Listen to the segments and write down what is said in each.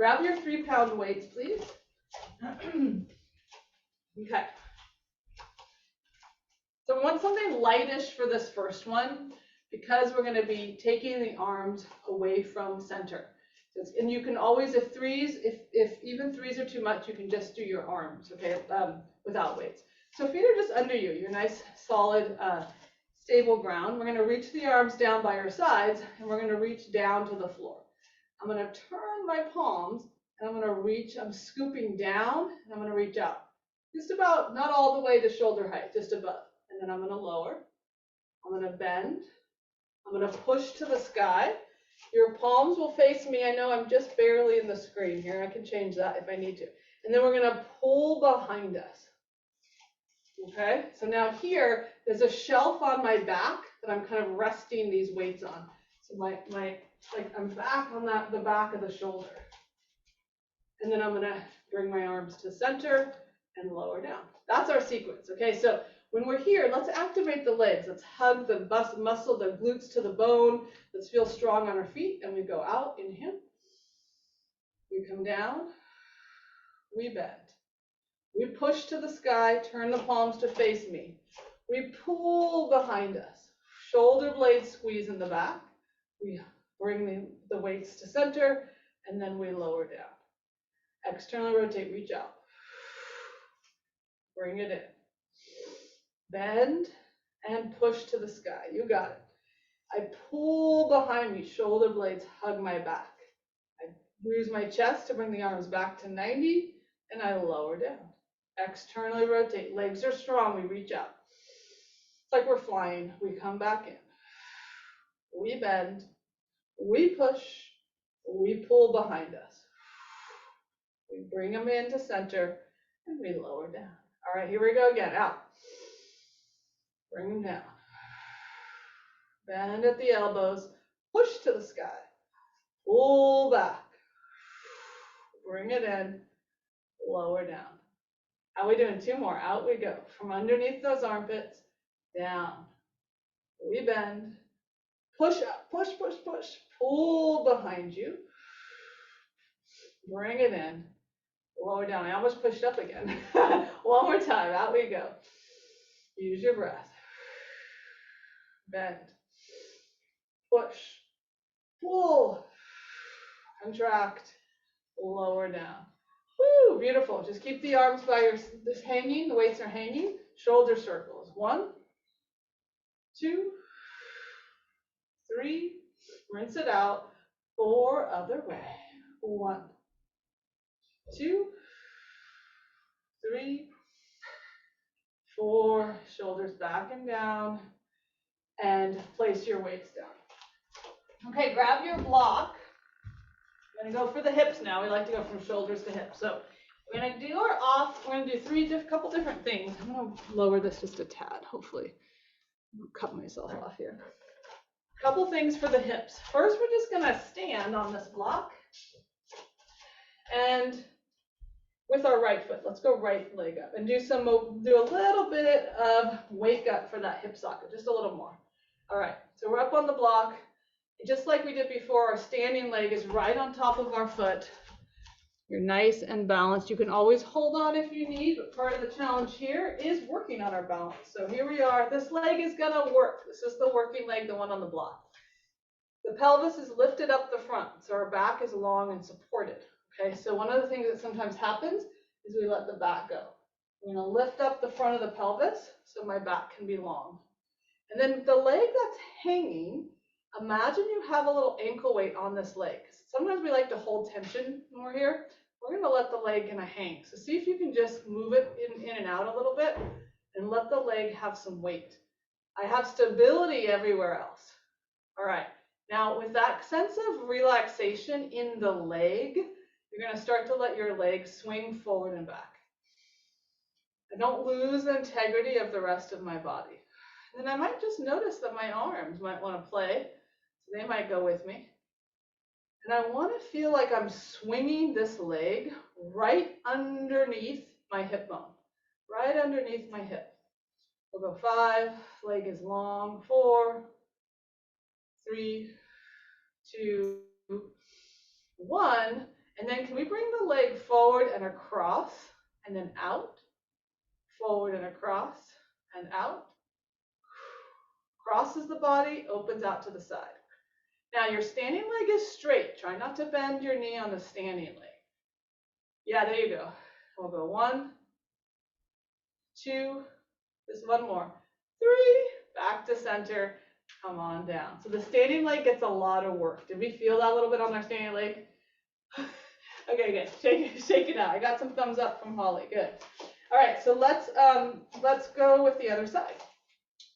Grab your 3-pound weights, please. Okay. So I want something lightish for this first one because we're going to be taking the arms away from center. And you can always, if even threes are too much, you can just do your arms, okay, without weights. So feet are just under you, your nice, solid, stable ground. We're going to reach the arms down by your sides, and we're going to reach down to the floor. I'm going to turn my palms, and I'm going to reach, I'm scooping down, and I'm going to reach out. Just about, not all the way to shoulder height, just above. And then I'm going to lower. I'm going to bend. I'm going to push to the sky. Your palms will face me. I know I'm just barely in the screen here. I can change that if I need to. And then we're going to pull behind us. Okay, so now here, there's a shelf on my back that I'm kind of resting these weights on. So like I'm back on the back of the shoulder. And then I'm going to bring my arms to center and lower down. That's our sequence. Okay, so when we're here, let's activate the legs. Let's hug the muscle, the glutes to the bone. Let's feel strong on our feet. And we go out, inhale. We come down. We bend. We push to the sky, turn the palms to face me. We pull behind us. Shoulder blades squeeze in the back. We bring the weights to center, and then we lower down. Externally rotate, reach out. Bring it in. Bend and push to the sky. You got it. I pull behind me. Shoulder blades hug my back. I bruise my chest to bring the arms back to 90, and I lower down. Externally rotate. Legs are strong. We reach out. It's like we're flying. We come back in. We bend. We push. We pull behind us. We bring them into center, and we lower down. All right, here we go again. Out. Bring them down. Bend at the elbows. Push to the sky. Pull back. Bring it in. Lower down. How are we doing? 2 more. Out we go. From underneath those armpits, down. We bend. Push up. Push, push, push. Pull behind you. Bring it in. Lower down. I almost pushed up again. One more time. Out we go. Use your breath. Bend. Push. Pull. Contract. Lower down. Woo, beautiful. Just keep the arms by your, this hanging. The weights are hanging. Shoulder circles. 1, 2, 3. Rinse it out. 4, other way. 1, 2, 3, 4. Shoulders back and down. And place your weights down. Okay, grab your block. We're going to go for the hips now. We like to go from shoulders to hips. So we're going to do we're going to do couple different things. I'm going to lower this just a tad, hopefully. I'll cut myself off here. Couple things for the hips. First, we're just going to stand on this block. And with our right foot, let's go right leg up and do a little bit of wake up for that hip socket, just a little more. All right, so we're up on the block. Just like we did before, our standing leg is right on top of our foot. You're nice and balanced. You can always hold on if you need, but part of the challenge here is working on our balance. So here we are. This leg is going to work. This is the working leg, the one on the block. The pelvis is lifted up the front, so our back is long and supported. Okay, so one of the things that sometimes happens is we let the back go. I'm going to lift up the front of the pelvis so my back can be long. And then the leg that's hanging, imagine you have a little ankle weight on this leg. Sometimes we like to hold tension when we're here. We're going to let the leg kind of hang. So see if you can just move it in and out a little bit and let the leg have some weight. I have stability everywhere else. All right. Now with that sense of relaxation in the leg, you're going to start to let your leg swing forward and back. I don't lose the integrity of the rest of my body. And I might just notice that my arms might want to play. They might go with me. And I want to feel like I'm swinging this leg right underneath my hip bone, right underneath my hip. We'll go 5, leg is long, 4, 3, 2, 1. And then can we bring the leg forward and across and then out? Forward and across and out. Crosses the body, opens out to the side. Now your standing leg is straight. Try not to bend your knee on the standing leg. Yeah, there you go. We'll go 1, 2, just one more, 3, back to center, come on down. So the standing leg gets a lot of work. Did we feel that a little bit on our standing leg? Okay, good. Shake it out. I got some thumbs up from Holly. Good. All right, so let's go with the other side.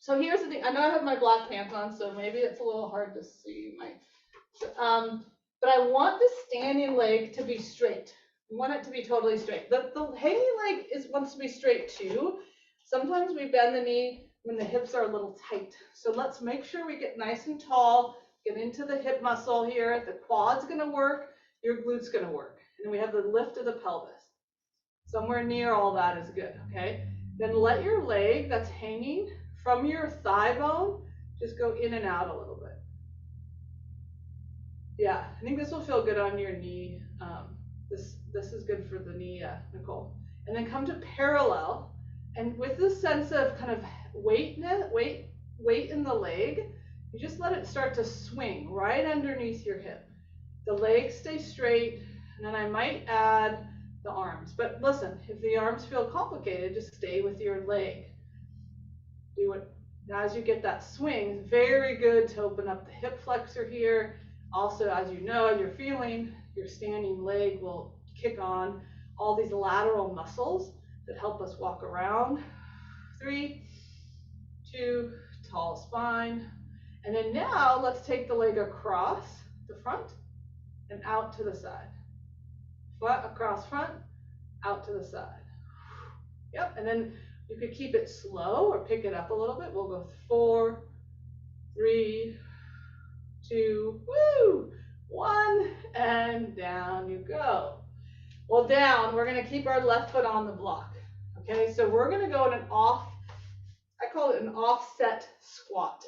So here's the thing. I know I have my black pants on, so maybe it's a little hard to see but I want the standing leg to be straight. I want it to be totally straight. The hanging leg wants to be straight too. Sometimes we bend the knee when the hips are a little tight. So let's make sure we get nice and tall, get into the hip muscle here. The quad's gonna work, your glute's gonna work. And we have the lift of the pelvis. Somewhere near all that is good, okay? Then let your leg that's hanging from your thigh bone just go in and out a little bit. Yeah, I think this will feel good on your knee. This is good for the knee, Nicole. And then come to parallel, and with this sense of kind of weight in the leg, you just let it start to swing right underneath your hip. The legs stay straight, and then I might add the arms. But listen, if the arms feel complicated, just stay with your leg. Do it as you get that swing. It's very good to open up the hip flexor here. Also, as you know, as you're feeling, your standing leg will kick on all these lateral muscles that help us walk around. 3, 2, tall spine. And then now let's take the leg across the front and out to the side. Across front, out to the side. Yep, and then you could keep it slow or pick it up a little bit. We'll go 4, 3, 2, 1, and down you go. Well, down, we're gonna keep our left foot on the block. Okay, so we're gonna go in I call it an offset squat.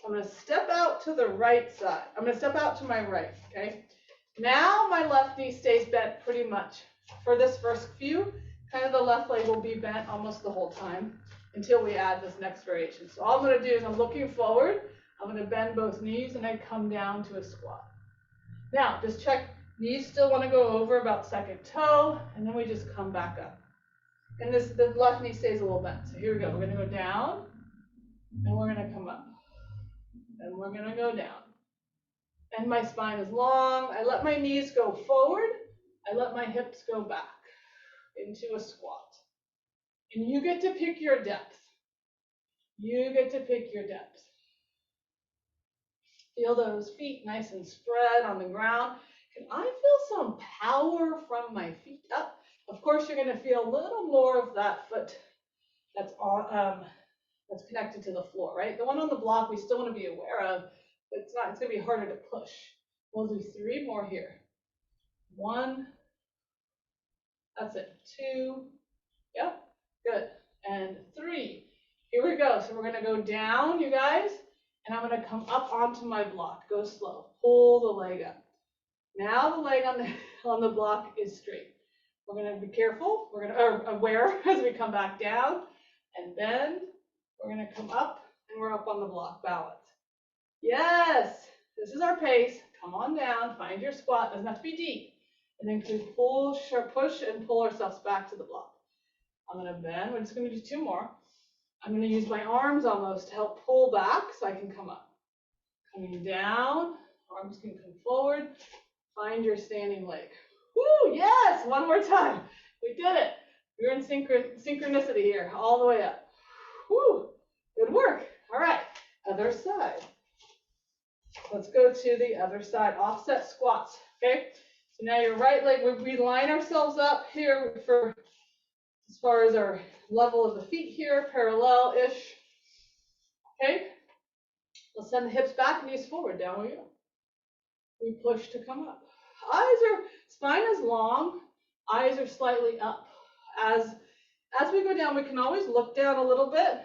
I'm gonna step out to the right side. I'm gonna step out to my right, okay? Now my left knee stays bent pretty much. For this first few, kind of the left leg will be bent almost the whole time until we add this next variation. So all I'm gonna do is I'm looking forward, I'm gonna bend both knees and then come down to a squat. Now, just check, knees still wanna go over about second toe, and then we just come back up. And the left knee stays a little bent. So here we go, we're gonna go down, and we're gonna come up. And we're gonna go down. And my spine is long, I let my knees go forward, I let my hips go back into a squat. And you get to pick your depth. You get to pick your depth. Feel those feet nice and spread on the ground. Can I feel some power from my feet up? Of course, you're going to feel a little more of that foot that's connected to the floor, right? The one on the block we still want to be aware of, but it's going to be harder to push. We'll do 3 more here. 1, that's it. 2, yep, good. And 3. Here we go. So we're going to go down, you guys, and I'm going to come up onto my block. Go slow. Pull the leg up. Now the leg on the block is straight. We're going to be careful. We're going to aware as we come back down, and then we're going to come up, and we're up on the block. Balance. Yes, this is our pace. Come on down. Find your squat. Doesn't have to be deep. And then we push and pull ourselves back to the block. I'm going to bend. We're just going to do 2 more. I'm going to use my arms almost to help pull back so I can come up. Coming down, arms can come forward. Find your standing leg. Woo, yes, one more time. We did it. We're in synchronicity here, all the way up. Woo, good work. All right, other side. Let's go to the other side, offset squats, okay? So now your right leg, we line ourselves up here for as far as our level of the feet here, parallel-ish, okay? Let's send the hips back, knees forward, down we go. We push to come up. Spine is long, eyes are slightly up. As we go down, we can always look down a little bit.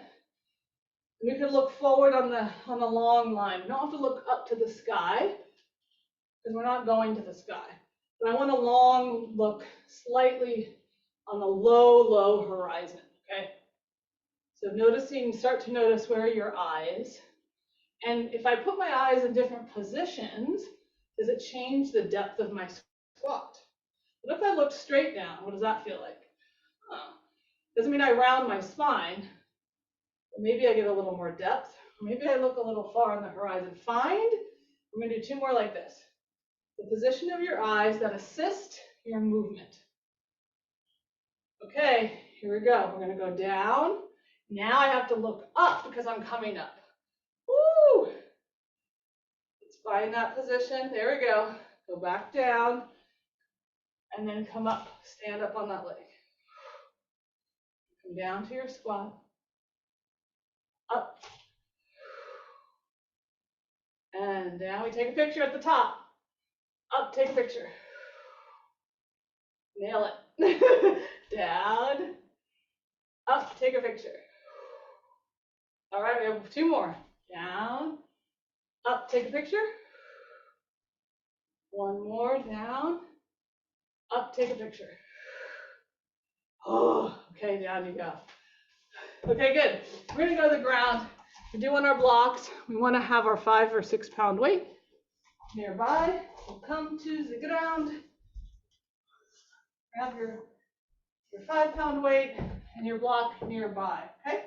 We can look forward on the long line. We don't have to look up to the sky because we're not going to the sky. But I want a long look, slightly on the low horizon, okay? So start to notice where are your eyes. And if I put my eyes in different positions, does it change the depth of my squat? What if I look straight down? What does that feel like? Doesn't mean I round my spine, but maybe I get a little more depth. Maybe I look a little far on the horizon. I'm gonna do 2 more like this. The position of your eyes that assist your movement. Okay, here we go. We're gonna go down. Now I have to look up because I'm coming up. Woo! Let's find that position. There we go. Go back down and then come up. Stand up on that leg. Come down to your squat. Up. And down. We take a picture at the top. Up, take a picture. Nail it. Down. Up, take a picture. All right, we have 2 more. Down. Up, take a picture. 1 more, down. Up, take a picture. Oh, okay, down you go. Okay, good. We're gonna go to the ground. We're doing our blocks. We wanna have our 5 or 6 pound weight nearby. We'll come to the ground. Grab your 5 pound weight and your block nearby, okay?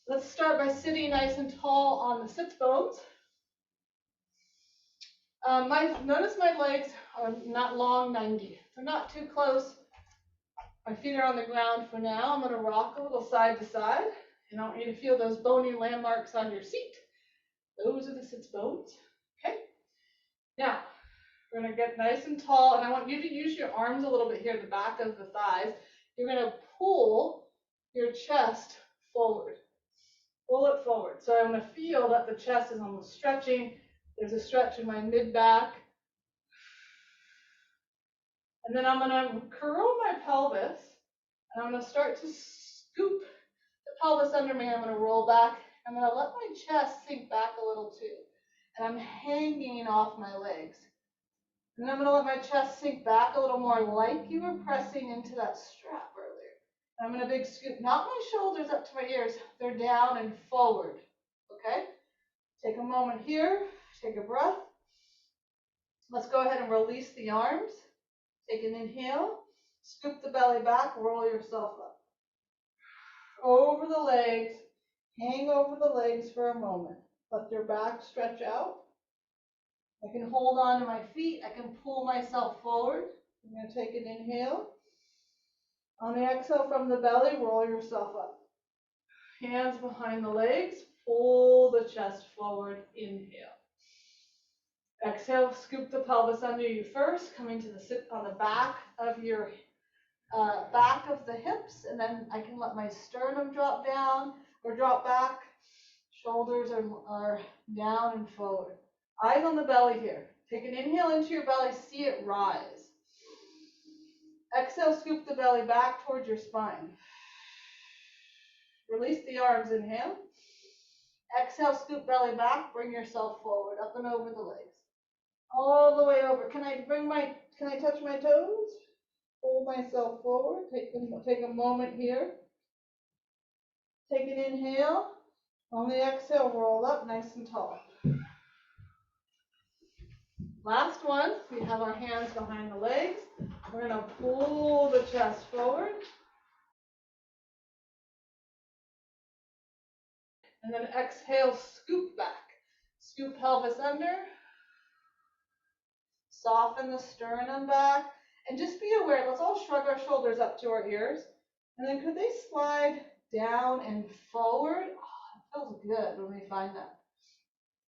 Let's start by sitting nice and tall on the sits bones. Notice my legs are not long 90. They're not too close. My feet are on the ground for now. I'm going to rock a little side to side. And I want you to feel those bony landmarks on your seat. Those are the sits bones. Okay? Now, we're going to get nice and tall. And I want you to use your arms a little bit here at the back of the thighs. You're going to pull your chest forward. Pull it forward. So I want to feel that the chest is almost stretching. There's a stretch in my mid-back. And then I'm going to curl my pelvis. And I'm going to start to scoop the pelvis under me. I'm going to roll back. I'm going to let my chest sink back a little too. And I'm hanging off my legs. And then I'm going to let my chest sink back a little more like you were pressing into that strap earlier. And I'm going to big scoop, not my shoulders up to my ears. They're down and forward. Okay? Take a moment here. Take a breath. Let's go ahead and release the arms. Take an inhale. Scoop the belly back. Roll yourself up. Over the legs. Hang over the legs for a moment. Let your back stretch out. I can hold on to my feet. I can pull myself forward. I'm going to take an inhale. On the exhale from the belly, roll yourself up. Hands behind the legs. Pull the chest forward. Inhale. Exhale, scoop the pelvis under you first, coming to the sit on the back of your back of the hips, and then I can let my sternum drop down or drop back. Shoulders are down and forward. Eyes on the belly here. Take an inhale into your belly, see it rise. Exhale, scoop the belly back towards your spine. Release the arms, inhale. Exhale, scoop belly back, bring yourself forward, up and over the legs. All the way over. Can I touch my toes? Pull myself forward. Take a moment here. Take an inhale. On the exhale, roll up nice and tall. Last one. We have our hands behind the legs. We're going to pull the chest forward. And then exhale, scoop back. Scoop pelvis under. Soften the sternum back. And just be aware, let's all shrug our shoulders up to our ears. And then could they slide down and forward? Oh, it feels good when we find that.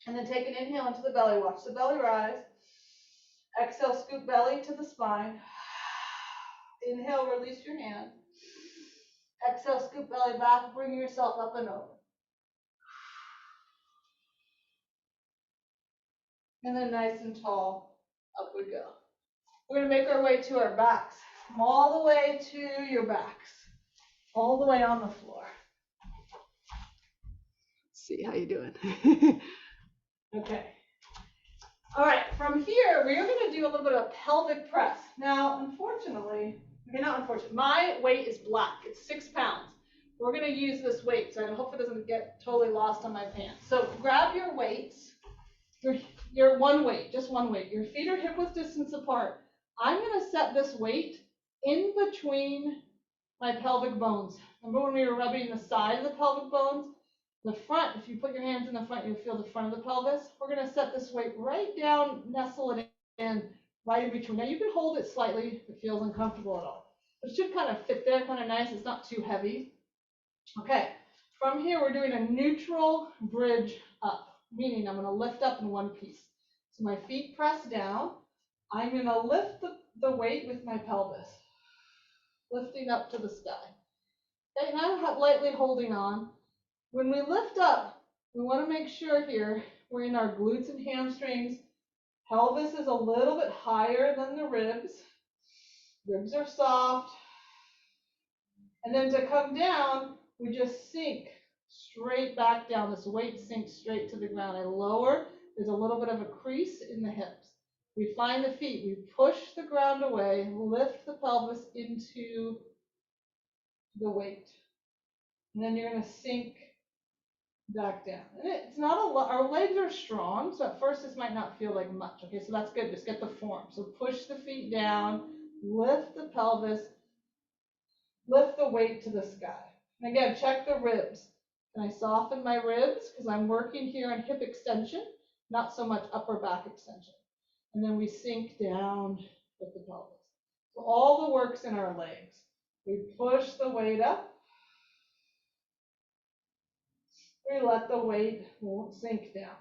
And then take an inhale into the belly. Watch the belly rise. Exhale, scoop belly to the spine. Inhale, release your hand. Exhale, scoop belly back. Bring yourself up and over. And then nice and tall, up we go. We're going to make our way to our backs. Come all the way to your backs. All the way on the floor. Let's see how you doing. Okay. All right, from here, we're going to do a little bit of pelvic press. Now, unfortunately, I mean, not unfortunately, my weight is black. It's 6 pounds. We're going to use this weight, so I hope it doesn't get totally lost on my pants. So grab your weights, your one weight, just one weight. Your feet are hip width distance apart. I'm going to set this weight in between my pelvic bones. Remember when we were rubbing the side of the pelvic bones? The front, if you put your hands in the front, you'll feel the front of the pelvis. We're going to set this weight right down, nestle it in, right in between. Now you can hold it slightly if it feels uncomfortable at all. It should kind of fit there, kind of nice. It's not too heavy. Okay, from here we're doing a neutral bridge up, meaning I'm going to lift up in one piece. So my feet press down. I'm going to lift the weight with my pelvis, lifting up to the sky. Okay, and I'm lightly holding on. When we lift up, we want to make sure here we're in our glutes and hamstrings. Pelvis is a little bit higher than the ribs. Ribs are soft. And then to come down, we just sink straight back down. This weight sinks straight to the ground. I lower. There's a little bit of a crease in the hips. We find the feet. We push the ground away, lift the pelvis into the weight. And then you're going to sink back down. And it's not a lot. Our legs are strong, so at first this might not feel like much. Okay, so that's good. Just get the form. So push the feet down, lift the pelvis, lift the weight to the sky. And again, check the ribs. Can I soften my ribs? Because I'm working here on hip extension, not so much upper back extension. And then we sink down with the pelvis. So all the work's in our legs. We push the weight up. We let the weight sink down.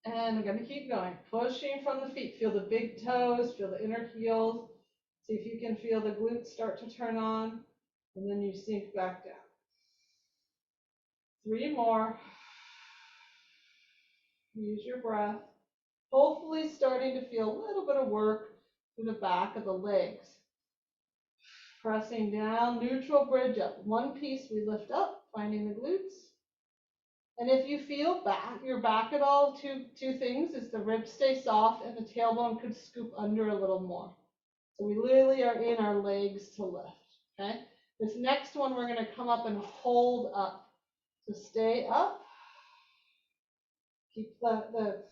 And I'm going to keep going, pushing from the feet. Feel the big toes, feel the inner heels. See if you can feel the glutes start to turn on. And then you sink back down. 3 more. Use your breath. Hopefully starting to feel a little bit of work through the back of the legs. Pressing down, neutral bridge up. One piece we lift up, finding the glutes. And if you feel your back at all, two things is the ribs stay soft and the tailbone could scoop under a little more. So we literally are in our legs to lift. Okay. This next one we're going to come up and hold up. So stay up. Keep the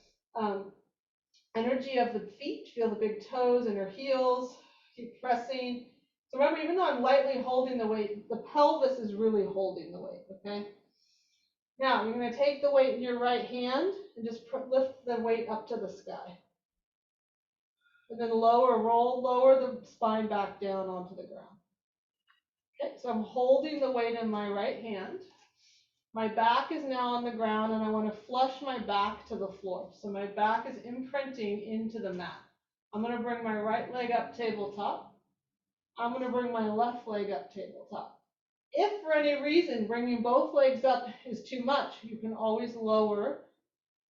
energy of the feet. Feel the big toes, inner heels. Keep pressing. So remember, even though I'm lightly holding the weight, the pelvis is really holding the weight. Okay. Now, you're going to take the weight in your right hand and just lift the weight up to the sky. And then lower the spine back down onto the ground. Okay, so I'm holding the weight in my right hand. My back is now on the ground, and I want to flush my back to the floor. So my back is imprinting into the mat. I'm going to bring my right leg up tabletop. I'm going to bring my left leg up tabletop. If for any reason bringing both legs up is too much, you can always lower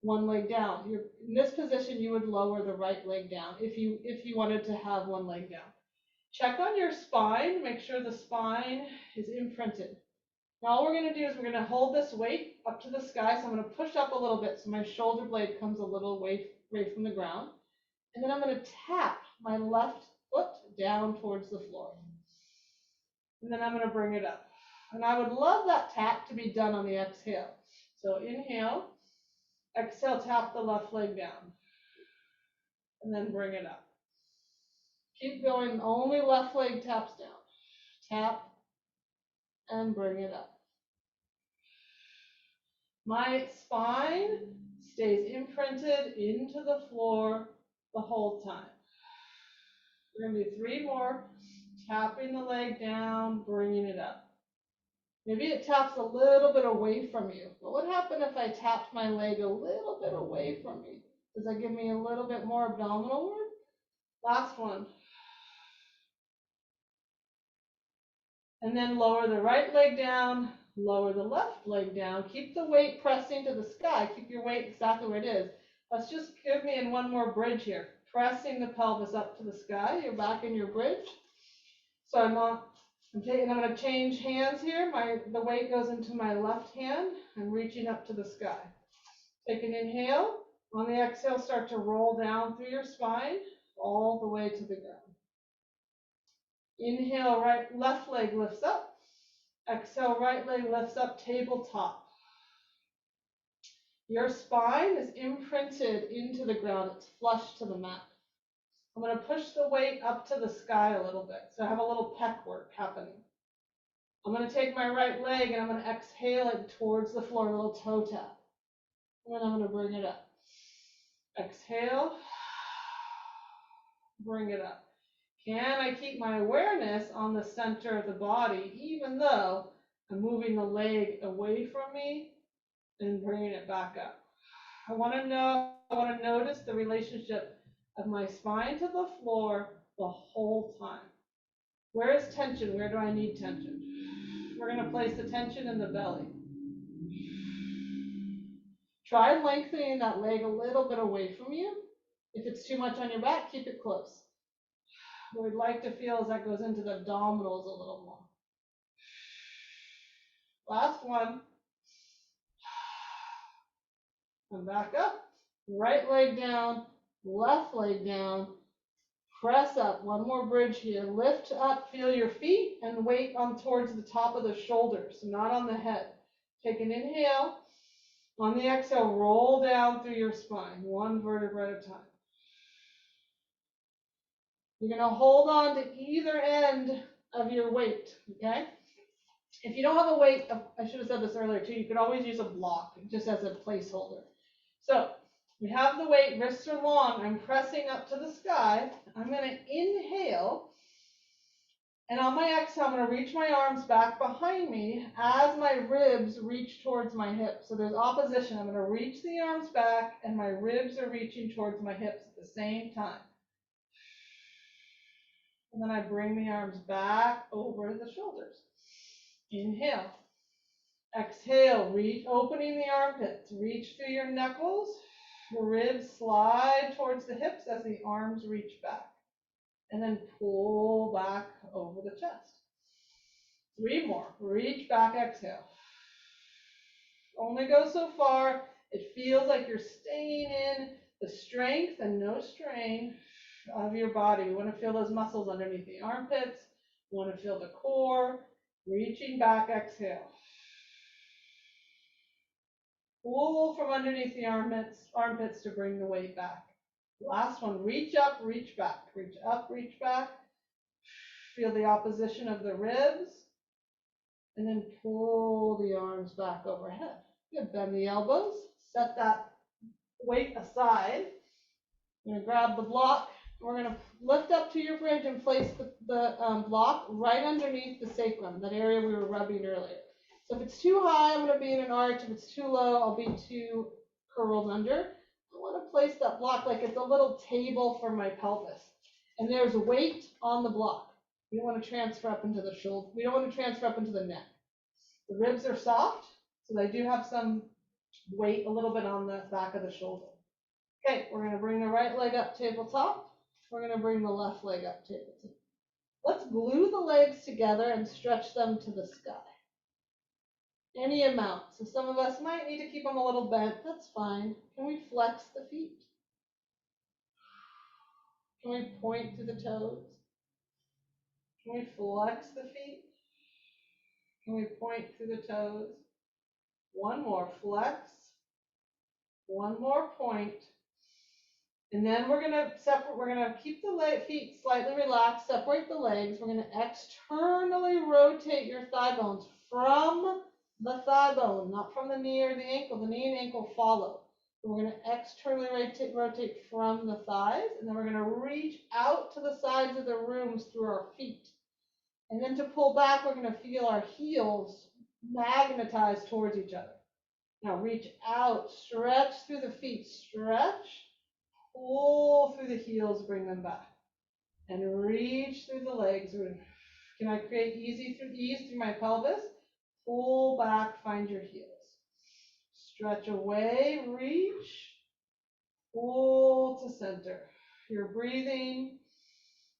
one leg down. In this position, you would lower the right leg down if you wanted to have one leg down. Check on your spine, make sure the spine is imprinted. Now all we're going to do is we're going to hold this weight up to the sky. So I'm going to push up a little bit so my shoulder blade comes a little away from the ground. And then I'm going to tap my left foot down towards the floor. And then I'm going to bring it up. And I would love that tap to be done on the exhale. So inhale, exhale, tap the left leg down. And then bring it up. Keep going, only left leg taps down. Tap and bring it up. My spine stays imprinted into the floor the whole time. We're going to do 3 more. Tapping the leg down, bringing it up. Maybe it taps a little bit away from you. What would happen if I tapped my leg a little bit away from me? Does that give me a little bit more abdominal work? Last one. And then lower the right leg down, lower the left leg down. Keep the weight pressing to the sky. Keep your weight exactly where it is. Let's just give me in one more bridge here. Pressing the pelvis up to the sky. You're back in your bridge. So I'm going to change hands here. The weight goes into my left hand. I'm reaching up to the sky. Take an inhale. On the exhale, start to roll down through your spine all the way to the ground. Inhale, left leg lifts up. Exhale, right leg lifts up, tabletop. Your spine is imprinted into the ground. It's flush to the mat. I'm going to push the weight up to the sky a little bit. So I have a little pec work happening. I'm going to take my right leg and I'm going to exhale it towards the floor, a little toe tap. And then I'm going to bring it up. Exhale. Bring it up. Can I keep my awareness on the center of the body, even though I'm moving the leg away from me and bringing it back up? I want to notice the relationship of my spine to the floor the whole time. Where is tension? Where do I need tension? We're going to place the tension in the belly. Try lengthening that leg a little bit away from you. If it's too much on your back, keep it close. What we'd like to feel as that goes into the abdominals a little more. Last one. And back up. Right leg down, left leg down. Press up. One more bridge here. Lift up, feel your feet, and weight on towards the top of the shoulders, not on the head. Take an inhale. On the exhale, roll down through your spine, one vertebra at a time. You're going to hold on to either end of your weight, okay? If you don't have a weight, I should have said this earlier too, you could always use a block just as a placeholder. So we have the weight, wrists are long, I'm pressing up to the sky. I'm going to inhale, and on my exhale, I'm going to reach my arms back behind me as my ribs reach towards my hips. So there's opposition. I'm going to reach the arms back, and my ribs are reaching towards my hips at the same time. And then I bring the arms back over the shoulders. Inhale. Exhale, opening the armpits. Reach through your knuckles. Ribs slide towards the hips as the arms reach back. And then pull back over the chest. 3 more. Reach back, exhale. Only go so far. It feels like you're staying in the strength and no strain of your body. We want to feel those muscles underneath the armpits. We want to feel the core. Reaching back, exhale. Pull from underneath the armpits to bring the weight back. Last one, reach up, reach back. Reach up, reach back. Feel the opposition of the ribs. And then pull the arms back overhead. Good, bend the elbows. Set that weight aside. I'm going to grab the block. We're going to lift up to your bridge and place the block right underneath the sacrum, that area we were rubbing earlier. So if it's too high, I'm going to be in an arch. If it's too low, I'll be too curled under. I want to place that block like it's a little table for my pelvis. And there's weight on the block. We don't want to transfer up into the shoulder. We don't want to transfer up into the neck. The ribs are soft, so they do have some weight a little bit on the back of the shoulder. Okay, we're going to bring the right leg up tabletop. We're going to bring the left leg up tabletop. Let's glue the legs together and stretch them to the sky. Any amount. So some of us might need to keep them a little bent. That's fine. Can we flex the feet? Can we point to the toes? Can we flex the feet? Can we point to the toes? One more, flex. One more point. And then we're going to keep the feet slightly relaxed, separate the legs. We're going to externally rotate your thigh bones from the thigh bone, not from the knee or the ankle. The knee and ankle follow. So we're going to externally rotate from the thighs, and then we're going to reach out to the sides of the rooms through our feet. And then to pull back, we're going to feel our heels magnetize towards each other. Now reach out, stretch through the feet, stretch. Pull through the heels, bring them back. And reach through the legs. Can I create ease through my pelvis? Pull back, find your heels. Stretch away, reach. Pull to center. You're breathing.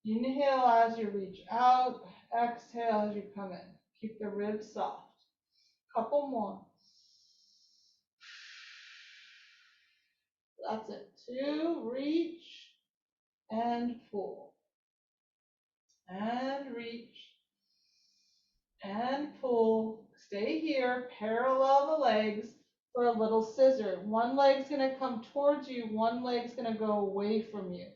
Inhale as you reach out. Exhale as you come in. Keep the ribs soft. Couple more. That's it. 2, reach and pull. And reach and pull. Stay here, parallel the legs for a little scissor. One leg's going to come towards you, one leg's going to go away from you.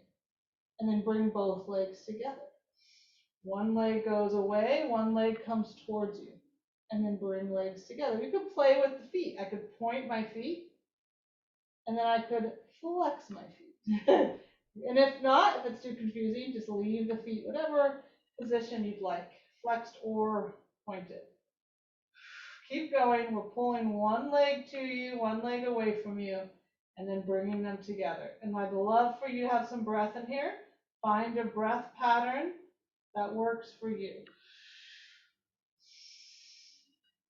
And then bring both legs together. One leg goes away, one leg comes towards you. And then bring legs together. You could play with the feet. I could point my feet, and then I could flex my feet. And if not, if it's too confusing, just leave the feet, whatever position you'd like, flexed or pointed. Keep going. We're pulling one leg to you, one leg away from you, and then bringing them together. And I'd love for you to have some breath in here. Find a breath pattern that works for you.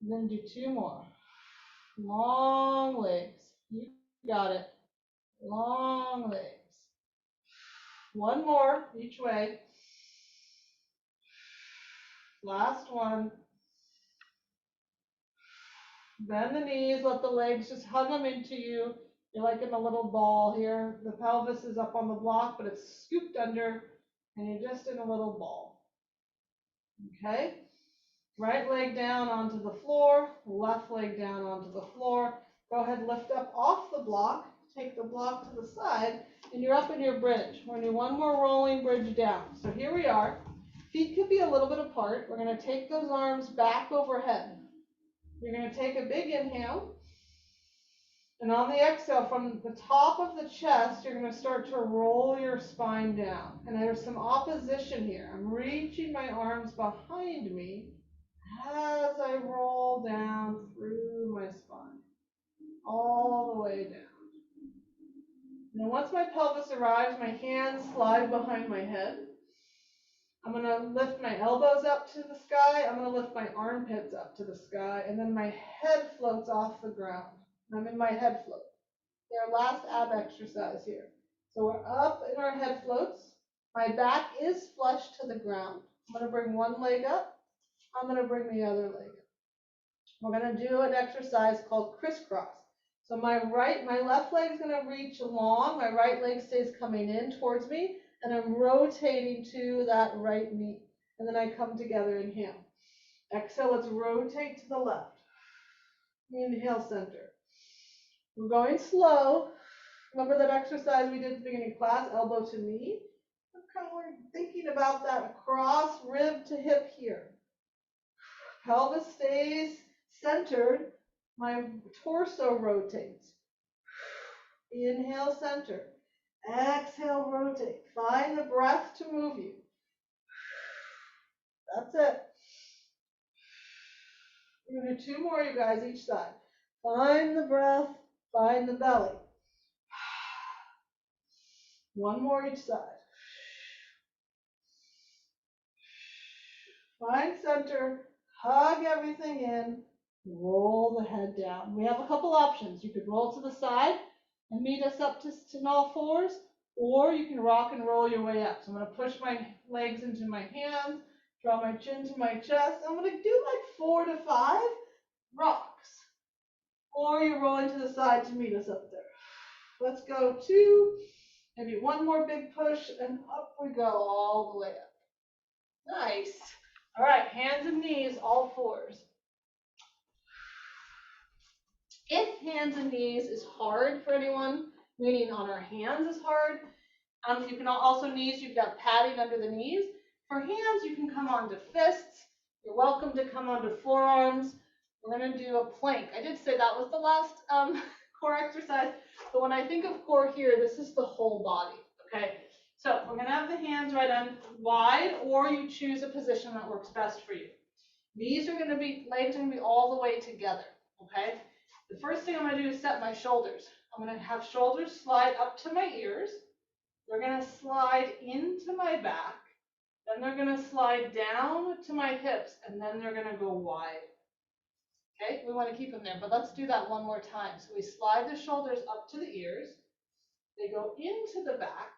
Then do 2 more. Long legs. You got it. Long legs. 1 more each way. Last one. Bend the knees, let the legs just hug them into you. You're like in a little ball here. The pelvis is up on the block, but it's scooped under, and you're just in a little ball. Okay? Right leg down onto the floor, left leg down onto the floor. Go ahead, lift up off the block. Take the block to the side, and you're up in your bridge. We're going to do 1 more rolling bridge down. So here we are. Feet could be a little bit apart. We're going to take those arms back overhead. You're going to take a big inhale. And on the exhale, from the top of the chest, you're going to start to roll your spine down. And there's some opposition here. I'm reaching my arms behind me as I roll down through my spine, all the way down. And then once my pelvis arrives, my hands slide behind my head. I'm going to lift my elbows up to the sky. I'm going to lift my armpits up to the sky. And then my head floats off the ground. I'm in my head float. Our last ab exercise here. So we're up in our head floats. My back is flush to the ground. I'm going to bring one leg up. I'm going to bring the other leg up. We're going to do an exercise called crisscross. So my left leg is going to reach along. My right leg stays coming in towards me, and I'm rotating to that right knee. And then I come together, inhale. Exhale, let's rotate to the left. Inhale, center. We're going slow. Remember that exercise we did at the beginning of class, elbow to knee? We're thinking about that across rib to hip here. Pelvis stays centered. My torso rotates. Inhale, center. Exhale, rotate. Find the breath to move you. That's it. We're going to do 2 more, you guys, each side. Find the breath. Find the belly. 1 more each side. Find center. Hug everything in. Roll the head down. We have a couple options. You could roll to the side and meet us up to all fours, or you can rock and roll your way up. So I'm going to push my legs into my hands, draw my chin to my chest. I'm going to do like 4 to 5 rocks. Or you're rolling to the side to meet us up there. Let's go 2, maybe 1 more big push, and up we go all the way up. Nice. All right, hands and knees, all fours. If hands and knees is hard for anyone, meaning on our hands is hard, you can also knees, you've got padding under the knees. For hands, you can come onto fists. You're welcome to come onto forearms. We're going to do a plank. I did say that was the last core exercise, but when I think of core here, this is the whole body, okay? So we're going to have the hands right on wide, or you choose a position that works best for you. Legs are going to be all the way together, okay? The first thing I'm going to do is set my shoulders. I'm going to have shoulders slide up to my ears. They're going to slide into my back. Then they're going to slide down to my hips, and then they're going to go wide. Okay, we want to keep them there, but let's do that 1 more time. So we slide the shoulders up to the ears. They go into the back.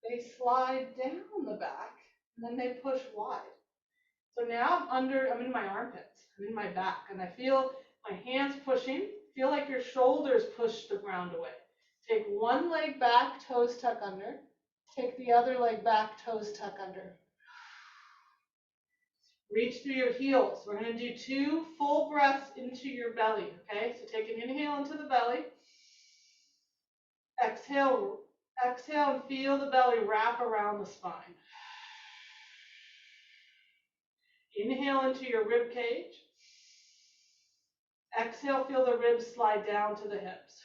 They slide down the back, and then they push wide. So now I'm in my armpits. I'm in my back, and I feel my hands pushing. Feel like your shoulders push the ground away. Take one leg back, toes tuck under. Take the other leg back, toes tuck under. Reach through your heels. We're going to do 2 full breaths into your belly, okay? So take an inhale into the belly. Exhale, exhale and feel the belly wrap around the spine. Inhale into your rib cage. Exhale, feel the ribs slide down to the hips.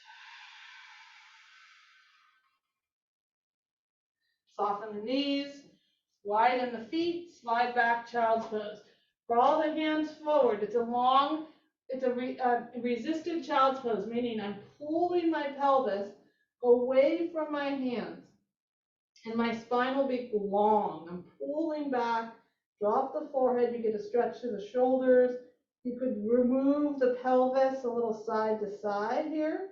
Soften the knees, widen the feet, slide back, child's pose. Crawl the hands forward. It's a resisted child's pose, meaning I'm pulling my pelvis away from my hands. And my spine will be long. I'm pulling back, drop the forehead. You get a stretch to the shoulders. You could remove the pelvis a little side to side here.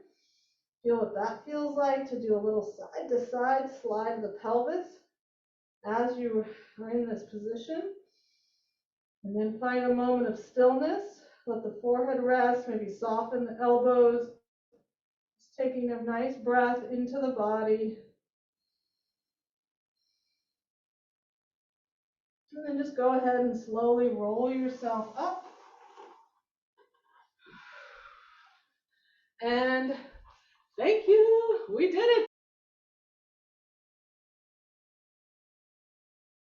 Feel what that feels like to do a little side to side slide of the pelvis as you are in this position. And then find a moment of stillness. Let the forehead rest, maybe soften the elbows. Just taking a nice breath into the body. And then just go ahead and slowly roll yourself up. And thank you. We did it.